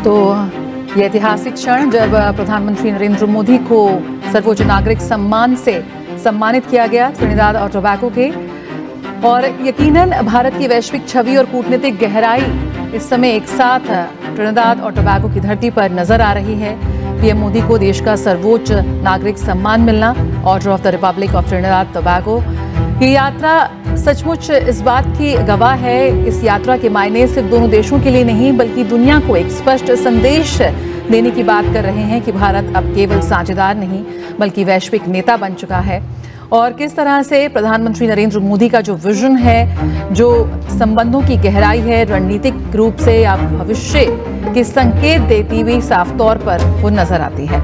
तो ये ऐतिहासिक क्षण जब प्रधानमंत्री नरेंद्र मोदी को सर्वोच्च नागरिक सम्मान से सम्मानित किया गया त्रिनिदाद और टोबैगो के, और यकीनन भारत की वैश्विक छवि और कूटनीतिक गहराई इस समय एक साथ त्रिनिदाद और टोबैगो की धरती पर नजर आ रही है। पीएम मोदी को देश का सर्वोच्च नागरिक सम्मान मिलना, order of the Republic of Trinidad Tobago. ये यात्रा सचमुच इस बात की गवाह है। इस यात्रा के मायने सिर्फ दोनों देशों के लिए नहीं बल्कि दुनिया को एक स्पष्ट संदेश देने की बात कर रहे हैं कि भारत अब केवल साझेदार नहीं बल्कि वैश्विक नेता बन चुका है। और किस तरह से प्रधानमंत्री नरेंद्र मोदी का जो विजन है, जो संबंधों की गहराई है, रणनीतिक रूप से या भविष्य के संकेत देती हुई साफ तौर पर वो नजर आती है।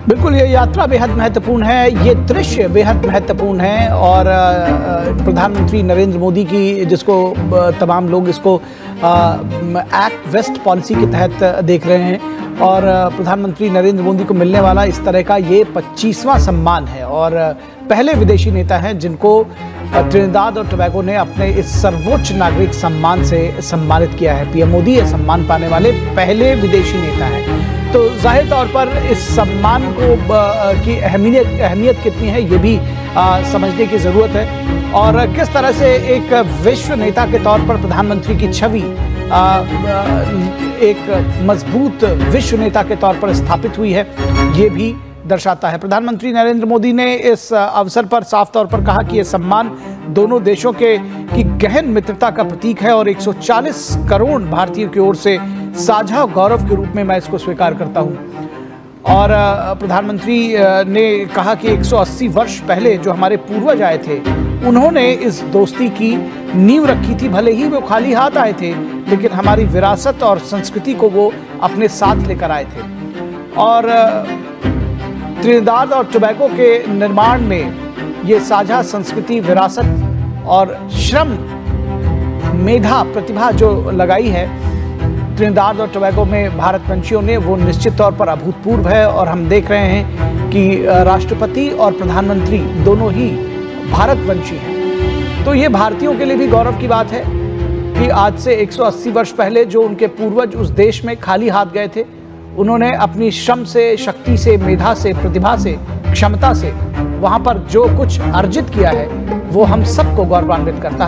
बिल्कुल, ये यात्रा बेहद महत्वपूर्ण है, ये दृश्य बेहद महत्वपूर्ण है। और प्रधानमंत्री नरेंद्र मोदी की, जिसको तमाम लोग इसको एक्ट वेस्ट पॉलिसी के तहत देख रहे हैं, और प्रधानमंत्री नरेंद्र मोदी को मिलने वाला इस तरह का ये 25वां सम्मान है और पहले विदेशी नेता हैं जिनको त्रिनिदाद और टोबैगो ने अपने इस सर्वोच्च नागरिक सम्मान से सम्मानित किया है। पीएम मोदी ये सम्मान पाने वाले पहले विदेशी नेता हैं। तो जाहिर तौर पर इस सम्मान को की अहमियत कितनी है ये भी समझने की ज़रूरत है, और किस तरह से एक विश्व नेता के तौर पर प्रधानमंत्री की छवि एक मजबूत विश्व नेता के तौर पर स्थापित हुई है, ये भी दर्शाता है। प्रधानमंत्री नरेंद्र मोदी ने इस अवसर पर साफ तौर पर कहा कि यह सम्मान दोनों देशों की गहन मित्रता का प्रतीक है और 140 करोड़ भारतीयों की ओर से साझा गौरव के रूप में मैं इसको स्वीकार करता हूं। और प्रधानमंत्री ने कहा कि 180 वर्ष पहले जो हमारे पूर्वज आए थे, उन्होंने इस दोस्ती की नींव रखी थी। भले ही वो खाली हाथ आए थे, लेकिन हमारी विरासत और संस्कृति को वो अपने साथ लेकर आए थे। और त्रिनिदाद और टोबैगो के निर्माण में ये साझा संस्कृति, विरासत और श्रम, मेधा, प्रतिभा जो लगाई है त्रिनिदाद और टोबैगो में भारतवंशियों ने, वो निश्चित तौर पर अभूतपूर्व है। और हम देख रहे हैं कि राष्ट्रपति और प्रधानमंत्री दोनों ही भारतवंशी हैं। तो ये भारतीयों के लिए भी गौरव की बात है कि आज से 180 वर्ष पहले जो उनके पूर्वज उस देश में खाली हाथ गए थे, उन्होंने अपनी श्रम से, शक्ति से, मेधा से, प्रतिभा से, क्षमता से वहाँ पर जो कुछ अर्जित किया है वो हम सबको गौरवान्वित करता है।